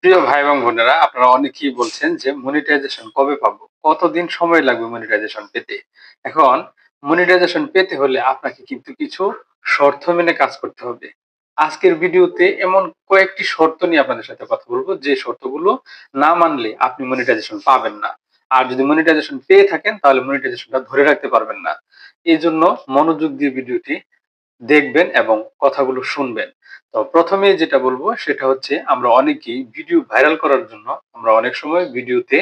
প্রিয় ভাই এবং বোনেরা, আপনারা অনেকেই বলছেন যে মনিটাইজেশন কবে পাবো, কতদিন সময় লাগবে মনিটাইজেশন পেতে। এখন মনিটাইজেশন পেতে হলে আপনাকে কিন্তু কিছু শর্ত মেনে কাজ করতে হবে। আজকের ভিডিওতে এমন কয়েকটি শর্ত নিয়ে আপনাদের সাথে কথা বলবো, যে শর্তগুলো না মানলে আপনি মনিটাইজেশন পাবেন না। আর যদি মনিটাইজেশন পেয়ে থাকেন তাহলে মনিটাইজেশনটা ধরে রাখতে পারবেন না। এই জন্য মনোযোগ দিয়ে ভিডিওটি দেখবেন এবং কথাগুলো শুনবেন। তো প্রথমে যেটা বলবো সেটা হচ্ছে, আমরা অনেকেই ভিডিও ভাইরাল করার জন্য আমরা অনেক সময় ভিডিওতে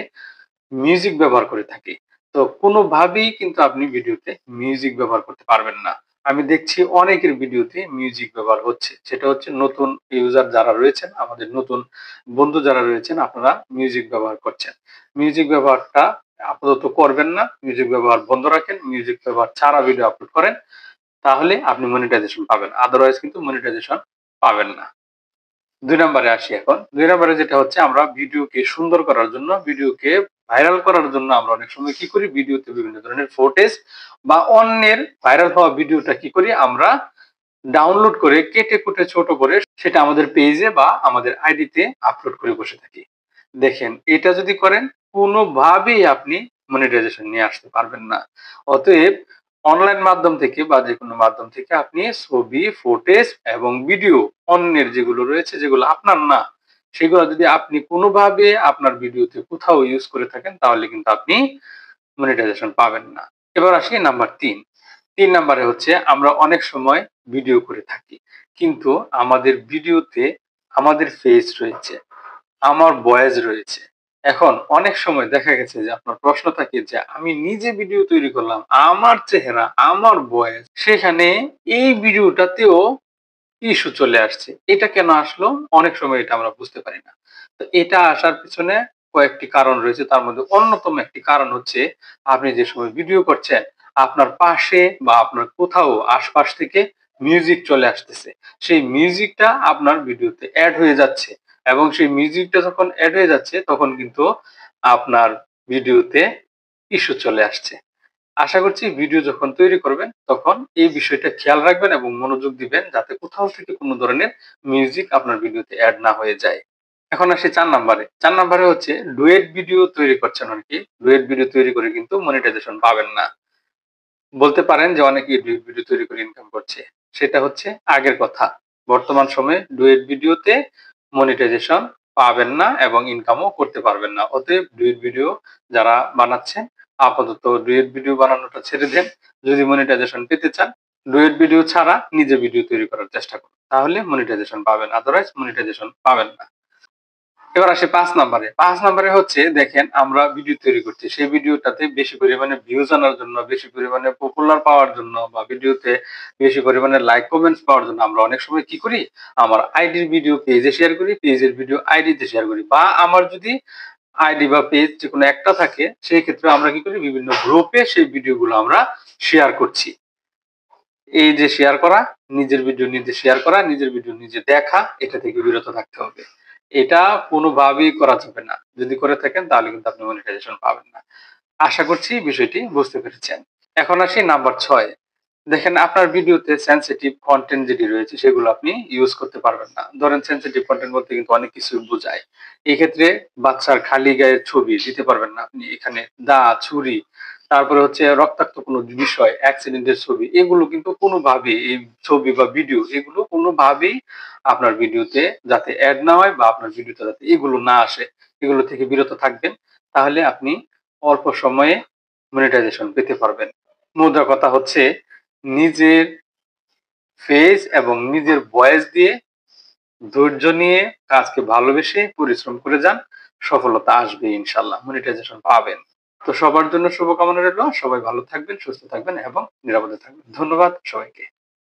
মিউজিক ব্যবহার করে থাকি। তো কোনোভাবেই কিন্তু আপনি ভিডিওতে মিউজিক ব্যবহার করতে পারবেন না। আমি দেখছি অনেকের ভিডিওতে মিউজিক ব্যবহার হচ্ছে। সেটা হচ্ছে নতুন ইউজার যারা রয়েছেন, আমাদের নতুন বন্ধু যারা রয়েছেন, আপনারা মিউজিক ব্যবহার করছেন। মিউজিক ব্যবহারটা আপাতত করবেন না। মিউজিক ব্যবহার বন্ধ রাখেন। মিউজিক ব্যবহার ছাড়া ভিডিও আপলোড করেন। তাহলে আপনি মনিটাইজেশন পাবেন, আদারওয়াইজ কিন্তু মনিটাইজেশন পাবেন না। ২ নম্বরে আসি এখন। ২ নম্বরে যেটা হচ্ছে, আমরা ভিডিওকে সুন্দর করার জন্য, ভিডিওকে ভাইরাল করার জন্য আমরা অনেক সময় কি করি, ভিডিওতে বিভিন্ন ধরনের ফুটেজ বা অন্যের ভাইরাল হওয়া ভিডিওটা কি করি, আমরা ডাউনলোড করে কেটে কুটে ছোট করে সেটা আমাদের পেজে বা আমাদের আইডিতে আপলোড করে বসে থাকি। দেখেন, এটা যদি করেন কোনোভাবেই আপনি মনিটাইজেশন নিয়ে আসতে পারবেন না। অতএব অনলাইন মাধ্যম থেকে বা যেকোনো মাধ্যম থেকে আপনি ছবি, ফুটেজ এবং ভিডিও অন্যের যেগুলো রয়েছে, যেগুলো আপনার না, সেগুলো যদি আপনি কোনোভাবে আপনার ভিডিওতে কোথাও ইউজ করে থাকেন তাহলে কিন্তু আপনি মনিটাইজেশন পাবেন না। এবার আসি নাম্বার ৩। ৩ নাম্বারে হচ্ছে, আমরা অনেক সময় ভিডিও করে থাকি। কিন্তু আমাদের ভিডিওতে আমাদের ফেস রয়েছে, আমার ভয়েস রয়েছে। এখন অনেক সময় দেখা গেছে যে আপনার প্রশ্ন থাকে যে, আমি নিজে ভিডিও তৈরি করলাম, আমার চেহারা, আমার ভয়েস, সেখানে এই ভিডিওটাতেও ইস্যু চলে আসছে। এটা কেন আসলো? অনেক সময় এটা আমরা বুঝতে পারি না। তো এটা আসার পিছনে কয়েকটি কারণ রয়েছে। তার মধ্যে অন্যতম একটি কারণ হচ্ছে, আপনি যে সময় ভিডিও করছেন, আপনার পাশে বা আপনার কোথাও আশপাশ থেকে মিউজিক চলে আসতেছে। সেই মিউজিকটা আপনার ভিডিওতে এড হয়ে যাচ্ছে এবং সেই মিউজিকটা যখন এড হয়ে যাচ্ছে তখন কিন্তু আপনার ভিডিওতে ইস্যু চলে আসছে। আশা করছি ভিডিও যখন তৈরি করবেন তখন এই বিষয়টা খেয়াল রাখবেন এবং মনোযোগ দিবেন, যাতে কোথাও থেকে কোনো ধরনের মিউজিক আপনার ভিডিওতে এড না হয়ে যায়। এখন আসি ৪ নাম্বারে। ৪ নাম্বারে হচ্ছে, ডুয়েট ভিডিও তৈরি করছেন অনেকে। ডুয়েট ভিডিও তৈরি করে কিন্তু মনিটাইজেশন পাবেন না। বলতে পারেন যে অনেকেই ডুয়েট ভিডিও তৈরি করে ইনকাম করছে। সেটা হচ্ছে আগের কথা। বর্তমান সময়ে ডুয়েট ভিডিওতে মনিটাইজেশন পাবেন না এবং ইনকামও করতে পারবেন না। অতএব ডুয়েট ভিডিও যারা বানাচ্ছেন, আপাতত ডুয়েট ভিডিও বানানোটা ছেড়ে দেন। যদি মনিটাইজেশন পেতে চান, ডুয়েট ভিডিও ছাড়া নিজে ভিডিও তৈরি করার চেষ্টা করুন। তাহলে মনিটাইজেশন পাবেন, আদারওয়াইজ মনিটাইজেশন পাবেন না। এবার আসি ৫ নাম্বারে। ৫ নাম্বারে হচ্ছে, দেখেন আমরা ভিডিও তৈরি করছি। সেই ভিডিওটাতে বেশি পরিমাণে ভিউজ আনার জন্য, বেশি পরিমাণে পপুলার পাওয়ার জন্য বা ভিডিওতে বেশি পরিমাণে লাইক কমেন্টস পাওয়ার জন্য আমরা অনেক সময় কি করি? আমার আইডির ভিডিও পেজে শেয়ার করি, পেজের ভিডিও আইডিতে শেয়ার করি। বা আমার যদি আইডি বা পেজ যেকোনো একটা থাকে, সেই ক্ষেত্রে আমরা কি করি? বিভিন্ন গ্রুপে সেই ভিডিওগুলো আমরা শেয়ার করছি। এই যে শেয়ার করা, নিজের ভিডিও নিজে শেয়ার করা, নিজের ভিডিও নিজে দেখা, এটা থেকে বিরত থাকতে হবে। এটা কোনোভাবেই করা যাবে না। যদি করে থাকেন তাহলে কিন্তু আপনি মনিটাইজেশন পাবেন না। আশা করছি বিষয়টি বুঝতে পেরেছেন। এখন আসি নাম্বার ৬। দেখেন, আপনার ভিডিওতে সেনসিটিভ কনটেন্ট যেটি রয়েছে সেগুলো আপনি ইউজ করতে পারবেন না। ধরেন, সেনসিটিভ কনটেন্ট বলতে কিন্তু অনেক কিছুই বোঝায়। এক্ষেত্রে বাচ্চার খালি গায়ের ছবি দিতে পারবেন না আপনি। এখানে দা, ছুরি, তারপরে হচ্ছে রক্তাক্ত কোনো বিষয়, অ্যাক্সিডেন্টের ছবি, এগুলো কিন্তু কোনোভাবেই, এই ছবি বা ভিডিও এগুলো কোনোভাবেই আপনার ভিডিওতে যাতে এড না হয় বা আপনার ভিডিওতে যাতে এগুলো না আসে, এগুলো থেকে বিরত থাকবেন। তাহলে আপনি অল্প সময়ে মনিটাইজেশন পেতে পারবেন। মোদ্দা কথা হচ্ছে, নিজের ফেস এবং নিজের ভয়েস দিয়ে, ধৈর্য নিয়ে, কাজকে ভালোবেসে পরিশ্রম করে যান। সফলতা আসবে ইনশাআল্লাহ। মনিটাইজেশন পাবেন। তো সবার জন্য শুভকামনা রইলো। সবাই ভালো থাকবেন, সুস্থ থাকবেন এবং নিরাপদে থাকবেন। ধন্যবাদ সবাইকে।